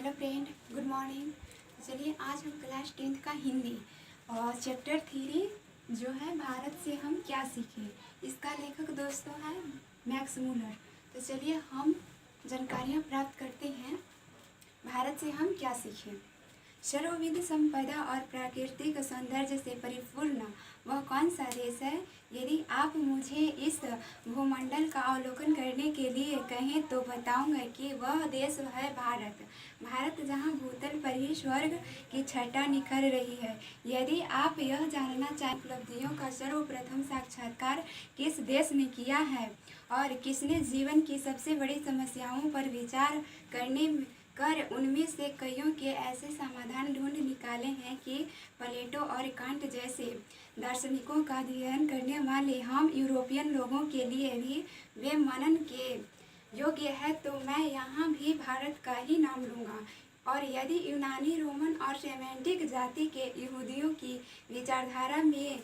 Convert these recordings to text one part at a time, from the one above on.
Hello friend, good morning. चलिए आज हम क्लास 10th का हिंदी और चैप्टर 3 जो है भारत से हम क्या सीखें, इसका लेखक दोस्तों है मैक्स मूलर। तो चलिए हम जानकारियाँ प्राप्त करते हैं भारत से हम क्या सीखें। सर्वविध संपदा और प्राकृतिक सौंदर्य से परिपूर्ण वह कौन सा देश है? यदि आप मुझे इस भूमंडल का अवलोकन करने के लिए कहें तो बताऊंगा कि वह देश है भारत। भारत जहां भूतल पर ही स्वर्ग की छटा निखर रही है। यदि आप यह जानना चाहें उपलब्धियों का सर्वप्रथम साक्षात्कार किस देश ने किया है और किसने जीवन की सबसे बड़ी समस्याओं पर विचार कर उनमें से कईयों के ऐसे समाधान ढूंढ निकाले हैं कि प्लेटो और कांट जैसे दार्शनिकों का अध्ययन करने वाले हम यूरोपियन लोगों के लिए भी वे मनन के योग्य है, तो मैं यहाँ भी भारत का ही नाम लूँगा। और यदि यूनानी, रोमन और सेमेटिक जाति के यहूदियों की विचारधारा में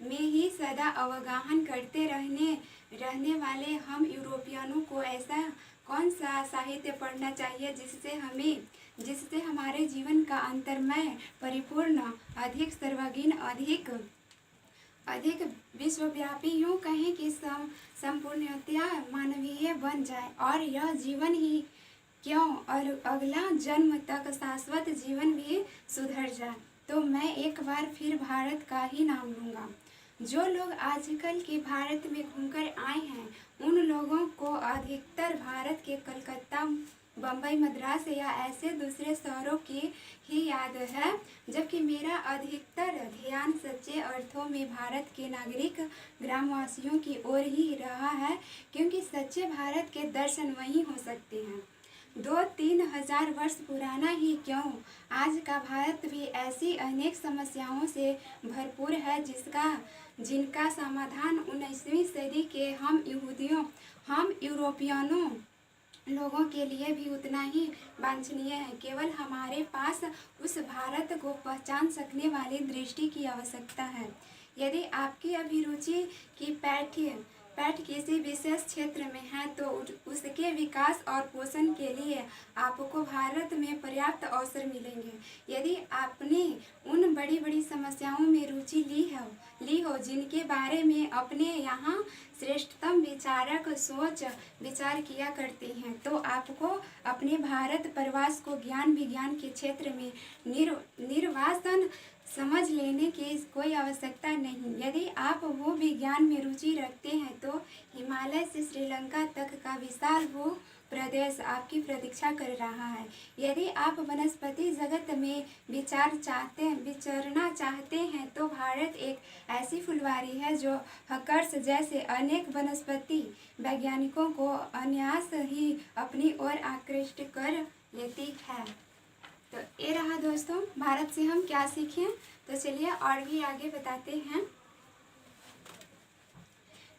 ही सदा अवगाहन करते रहने वाले हम यूरोपियनों को ऐसा कौन सा साहित्य पढ़ना चाहिए जिससे हमारे जीवन का अंतर्मय, परिपूर्ण, अधिक सर्वज्ञ, अधिक विश्वव्यापी, यूँ कहें कि संपूर्णतया मानवीय बन जाए और यह जीवन ही क्यों और अगला जन्म तक शाश्वत जीवन भी सुधर जाए, तो मैं एक बार फिर भारत का ही नाम लूँगा। जो लोग आजकल के भारत में घूमकर आए हैं उन लोगों को अधिकतर भारत के कलकत्ता, बम्बई, मद्रास या ऐसे दूसरे शहरों की ही याद है, जबकि मेरा अधिकतर ध्यान सच्चे अर्थों में भारत के नागरिक ग्रामवासियों की ओर ही रहा है, क्योंकि सच्चे भारत के दर्शन वहीं हो सकते हैं। 2-3 हजार वर्ष पुराना ही क्यों, आज का भारत भी ऐसी अनेक समस्याओं से भरपूर है जिनका समाधान 19वीं सदी के हम यूरोपियनों लोगों के लिए भी उतना ही वांछनीय है। केवल हमारे पास उस भारत को पहचान सकने वाली दृष्टि की आवश्यकता है। यदि आपकी अभिरुचि की पैठ किसी विशेष क्षेत्र में है तो उसके विकास और पोषण के लिए आपको भारत में पर्याप्त अवसर मिलेंगे। यदि आपने उन बड़ी बड़ी समस्याओं में रुचि ली हो जिनके बारे में अपने यहाँ श्रेष्ठतम विचारक सोच विचार किया करते हैं, तो आपको अपने भारत प्रवास को ज्ञान विज्ञान के क्षेत्र में निर्वासन समझ लेने की कोई आवश्यकता नहीं। यदि आप वो विज्ञान में रुचि रखते हैं तो हिमालय से श्रीलंका तक का विशाल वो प्रदेश आपकी प्रतीक्षा कर रहा है। यदि आप वनस्पति जगत में विचरना चाहते हैं तो भारत एक ऐसी फुलवारी है जो हकर्स जैसे अनेक वनस्पति वैज्ञानिकों को अनायास ही अपनी ओर आकृष्ट कर लेती है। तो ये रहा दोस्तों भारत से हम क्या सीखें। तो चलिए और भी आगे बताते हैं।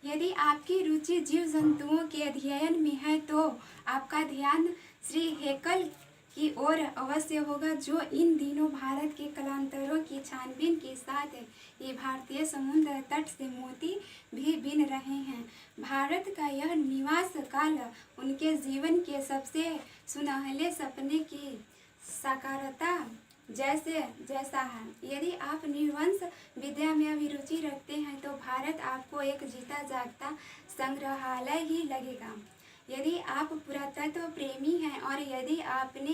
यदि आपकी रुचि जीव जंतुओं के अध्ययन में है तो आपका ध्यान श्री हेकल की ओर अवश्य होगा, जो इन दिनों भारत के कलांतरों की छानबीन के साथ ये भारतीय समुद्र तट से मोती भी बीन रहे हैं। भारत का यह निवास काल उनके जीवन के सबसे सुनहले सपने की साकारता जैसा है। यदि आप निर्वंश विद्या में अभिरुचि रखते हैं तो भारत आपको एक जीता जागता संग्रहालय ही लगेगा। यदि आप पुरातत्व प्रेमी हैं और यदि आपने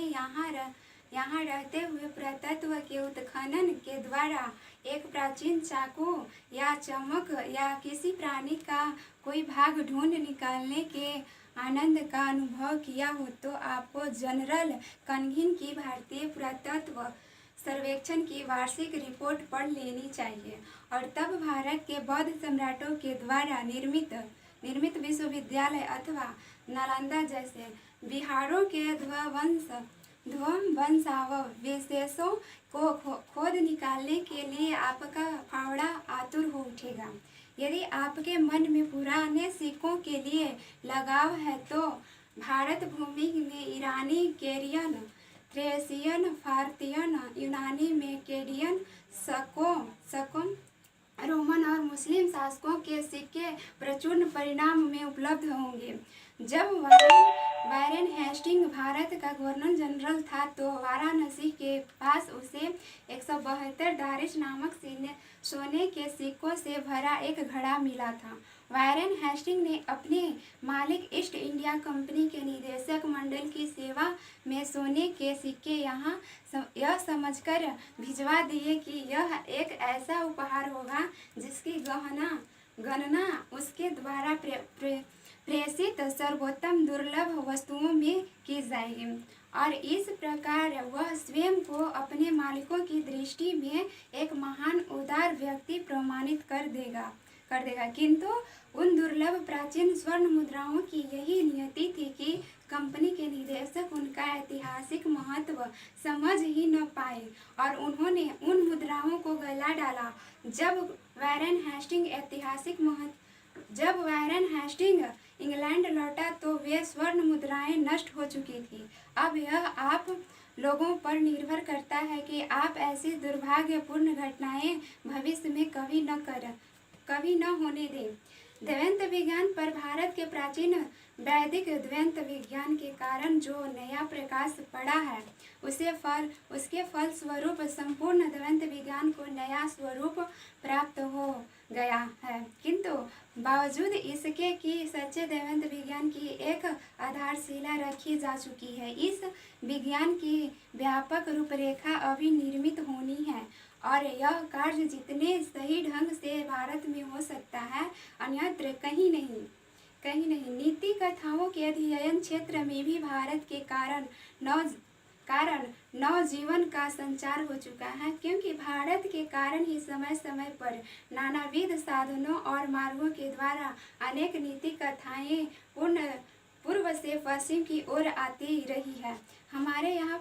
यहाँ रहते हुए पुरातत्व के उत्खनन के द्वारा एक प्राचीन चाकू या चमक या किसी प्राणी का कोई भाग ढूंढ निकालने के आनंद का अनुभव किया हो, तो आपको जनरल कनगिन की भारतीय पुरातत्व सर्वेक्षण की वार्षिक रिपोर्ट पढ़ लेनी चाहिए और तब भारत के बौद्ध सम्राटों के द्वारा निर्मित विश्वविद्यालय अथवा नालंदा जैसे बिहारों के ध्वंसावशेषों को खोद निकालने के लिए आपका फावड़ा आतुर हो उठेगा। यदि आपके मन में पुराने सिक्कों के लिए लगाव है तो भारत भूमि में ईरानी, केरियन, थ्रेसियन, फारतियन, यूनानी, मेकेडियन, सकम, रोमन और मुस्लिम शासकों के सिक्के प्रचुर परिमाण में उपलब्ध होंगे। जब वायरन वारेन हेस्टिंग भारत का गवर्नर जनरल था तो वाराणसी के पास उसे 172 दारिश नामक सोने के सिक्कों से भरा एक घड़ा मिला था। वारेन हेस्टिंग ने अपने मालिक ईस्ट इंडिया कंपनी के निदेशक मंडल की सेवा में सोने के सिक्के यहाँ यह समझकर भिजवा दिए कि यह एक ऐसा उपहार होगा जिसकी गणना उसके द्वारा प्रेषित सर्वोत्तम दुर्लभ वस्तुओं में की जाएगी और इस प्रकार वह स्वयं को अपने मालिकों की दृष्टि में एक महान उदार व्यक्ति प्रमाणित कर देगा। किंतु उन दुर्लभ प्राचीन स्वर्ण मुद्राओं की यही नियति थी कि कंपनी के निदेशक उनका ऐतिहासिक महत्व समझ ही न पाए और उन्होंने उन मुद्राओं को गला डाला। जब वारेन हेस्टिंग इंग्लैंड लौटा तो वे स्वर्ण मुद्राएं नष्ट हो चुकी थी। अब यह आप लोगों पर निर्भर करता है कि आप ऐसी दुर्भाग्यपूर्ण घटनाएं भविष्य में कभी न होने दें। द्वैत विज्ञान पर भारत के प्राचीन वैदिक द्वैत विज्ञान के कारण जो नया प्रकाश पड़ा है उसके फल स्वरूप संपूर्ण द्वैत विज्ञान को नया स्वरूप प्राप्त हो गया है। किंतु बावजूद इसके कि सच्चे द्वैत विज्ञान की एक आधारशिला रखी जा चुकी है, इस विज्ञान की व्यापक रूपरेखा अभी निर्मित होनी है और यह कार्य जितने सही ढंग से भारत में हो सकता है अन्यत्र कहीं नहीं। नीति कथाओं के अध्ययन क्षेत्र में भी भारत के कारण नवजीवन का संचार हो चुका है, क्योंकि भारत के कारण ही समय समय पर नानाविध साधनों और मार्गों के द्वारा अनेक नीति कथाएं पूर्व से पश्चिम की ओर आती रही है। हमारे यहाँ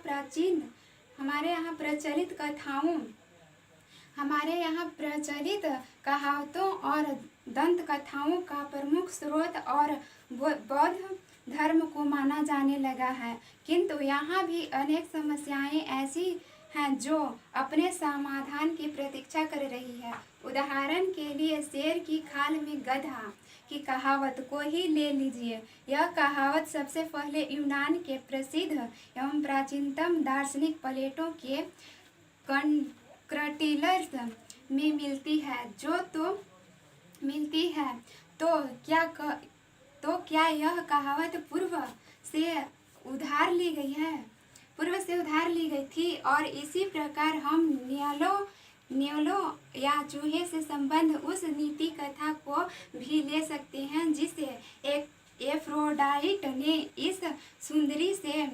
प्रचलित कहावतों और दंत कथाओं का प्रमुख स्रोत और बौद्ध धर्म को माना जाने लगा है, किंतु यहाँ भी अनेक समस्याएं ऐसी हैं जो अपने समाधान की प्रतीक्षा कर रही है। उदाहरण के लिए शेर की खाल में गधा की कहावत को ही ले लीजिए। यह कहावत सबसे पहले यूनान के प्रसिद्ध एवं प्राचीनतम दार्शनिक प्लेटो के क्रटीलस में मिलती है तो क्या यह कहावत पूर्व से उधार ली गई थी और इसी प्रकार हम न्यालों या चूहे से संबंध उस नीति कथा को भी ले सकते हैं जिसे एफ्रोडाइट ने इस सुंदरी से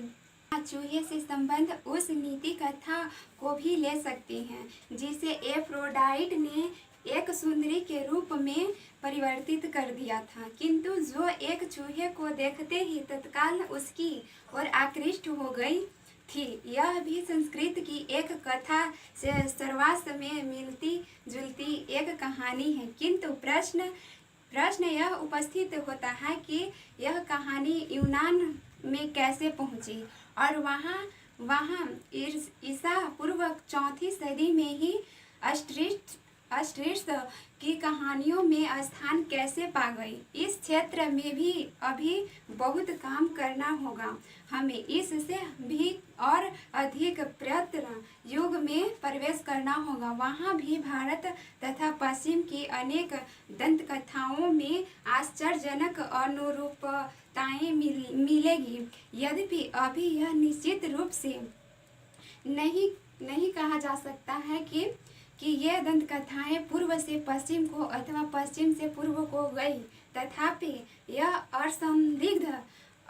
चूहे से संबंध उस नीति कथा को भी ले सकते हैं जिसे एफ्रोडाइट ने एक सुंदरी के रूप में परिवर्तित कर दिया था, किंतु जो एक चूहे को देखते ही तत्काल उसकी ओर आकृष्ट हो गई थी। यह भी संस्कृत की एक कथा से सर्वास में मिलती जुलती एक कहानी है, किंतु प्रश्न यह उपस्थित होता है कि यह कहानी यूनान में कैसे पहुंची और वहाँ ईसा पूर्व 4वीं सदी में ही अस्ट्रिट्स की कहानियों में स्थान कैसे पा गई। इस क्षेत्र में भी अभी बहुत काम करना होगा। हमें इससे भी और अधिक प्रयत्न युग में प्रवेश करना होगा। वहाँ भी भारत तथा पश्चिम की अनेक दंत कथाओं में आश्चर्यजनक अनुरूपताएं मिलेगी। यद्यपि अभी यह निश्चित रूप से नहीं कहा जा सकता है कि ये दंत कथाएं पूर्व से पश्चिम को अथवा पश्चिम से पूर्व को गई, तथापि यह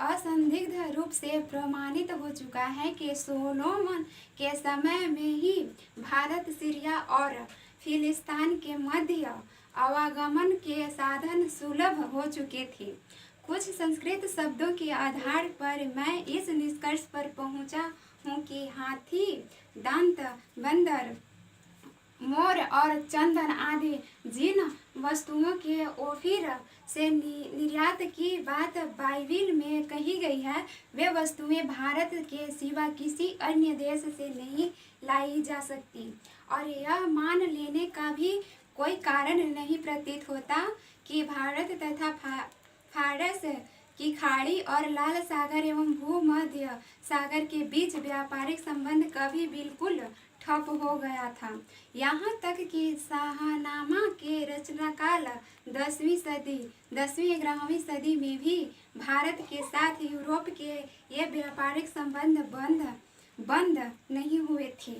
असंदिग्ध रूप से प्रमाणित हो चुका है कि सोलोमन के समय में ही भारत, सीरिया और फिलिस्तीन के मध्य आवागमन के साधन सुलभ हो चुके थे। कुछ संस्कृत शब्दों के आधार पर मैं इस निष्कर्ष पर पहुंचा हूँ कि हाथी, दंत, बंदर, मोर और चंदन आदि जिन वस्तुओं के ओफिर से निर्यात की बात बाइबिल में कही गई है, वे वस्तुएं भारत के सिवा किसी अन्य देश से नहीं लाई जा सकती और यह मान लेने का भी कोई कारण नहीं प्रतीत होता कि भारत तथा फारस कि खाड़ी और लाल सागर एवं भूमध्य सागर के बीच व्यापारिक संबंध कभी बिल्कुल ठप हो गया था। यहाँ तक कि शाहनामा के रचनाकाल 10वीं 11वीं सदी में भी भारत के साथ यूरोप के ये व्यापारिक संबंध बंद नहीं हुए थे।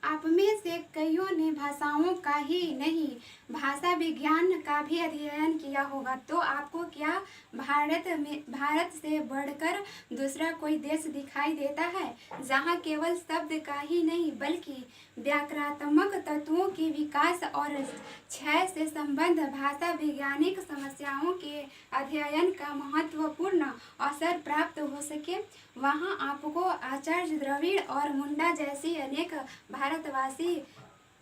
आप में से कईयों ने भाषाओं का ही नहीं, भाषा विज्ञान का भी अध्ययन किया होगा, तो आपको क्या भारत से बढ़कर दूसरा कोई देश दिखाई देता है जहाँ केवल शब्द का ही नहीं बल्कि व्याकरणात्मक तत्वों के विकास और क्षय से संबंध भाषा वैज्ञानिक समस्याओं के अध्ययन का महत्वपूर्ण अवसर प्राप्त हो सके। वहाँ आपको आचार्य द्रविड़ और मुंडा जैसी अनेक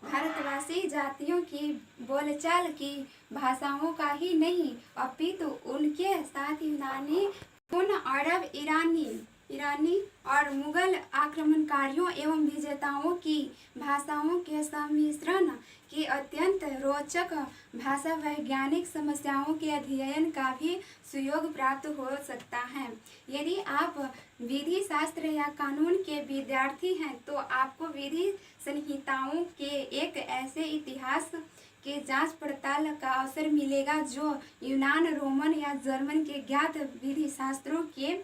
भारतवासी जातियों की बोलचाल की भाषाओं का ही नहीं अपितु उनके साथ यूनानी, अरब, ईरानी और मुगल आक्रमणकारियों एवं विजेताओं की भाषाओं के सम्मिश्रण की अत्यंत रोचक भाषा वैज्ञानिक समस्याओं के अध्ययन का भी सुयोग प्राप्त हो सकता है। यदि आप विधि शास्त्र या कानून के विद्यार्थी हैं तो आपको विधि संहिताओं के एक ऐसे इतिहास के जांच पड़ताल का अवसर मिलेगा जो यूनान, रोमन या जर्मन के ज्ञात विधि शास्त्रों के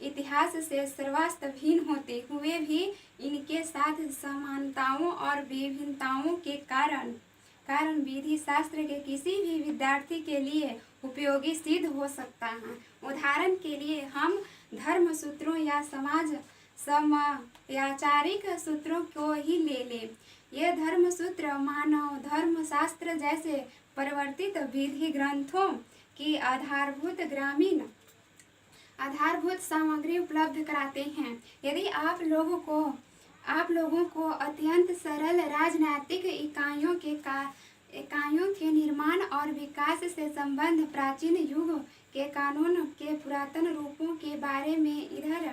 इतिहास से सर्वास्त भिन्न होते हुए भी इनके साथ समानताओं और विभिन्नताओं के कारण विधि शास्त्र के किसी भी विद्यार्थी के लिए उपयोगी सिद्ध हो सकता है। उदाहरण के लिए हम धर्म सूत्रों या समयाचारिक सूत्रों को ही ले लें। ये धर्म सूत्र मानव धर्म शास्त्र जैसे परिवर्तित विधि ग्रंथों की आधारभूत सामग्री उपलब्ध कराते हैं। यदि आप लोगों को अत्यंत सरल राजनैतिक इकाइयों के निर्माण और विकास से संबंध प्राचीन युग के कानून के पुरातन रूपों के बारे में इधर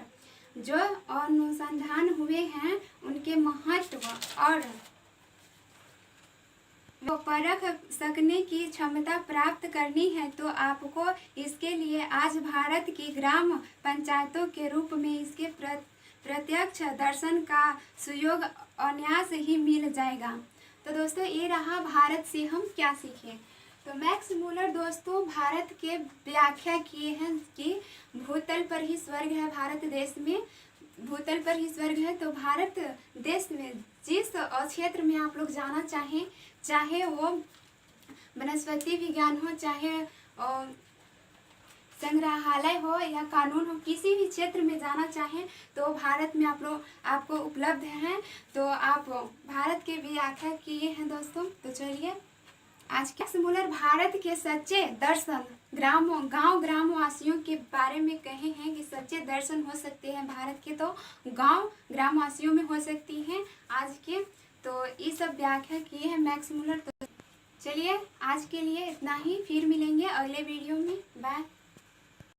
जो अनुसंधान हुए हैं उनके महत्व और वो परख सकने की क्षमता प्राप्त करनी है तो आपको इसके लिए आज भारत की ग्राम पंचायतों के रूप में इसके प्रत्यक्ष दर्शन का सुयोग अनायास ही मिल जाएगा। तो दोस्तों ये रहा भारत से हम क्या सीखें। तो मैक्स मूलर दोस्तों भारत के व्याख्या किए हैं कि भूतल पर ही स्वर्ग है। भारत देश में भूतल पर ही स्वर्ग है। तो भारत देश में जिस क्षेत्र में आप लोग जाना चाहें, चाहे वो वनस्पति विज्ञान हो, चाहे संग्रहालय हो या कानून हो, किसी भी क्षेत्र में जाना चाहें तो भारत में आपको उपलब्ध हैं। तो आप भारत के व्याख्या किए हैं दोस्तों। तो चलिए आज के मूलर भारत के सच्चे दर्शन गांव ग्रामवासियों के बारे में कहे हैं कि सच्चे दर्शन हो सकते हैं भारत के, तो गांव ग्रामवासियों में हो सकती हैं आज के। तो ये सब व्याख्या किए हैं मैक्स मूलर। तो चलिए आज के लिए इतना ही, फिर मिलेंगे अगले वीडियो में। बाय।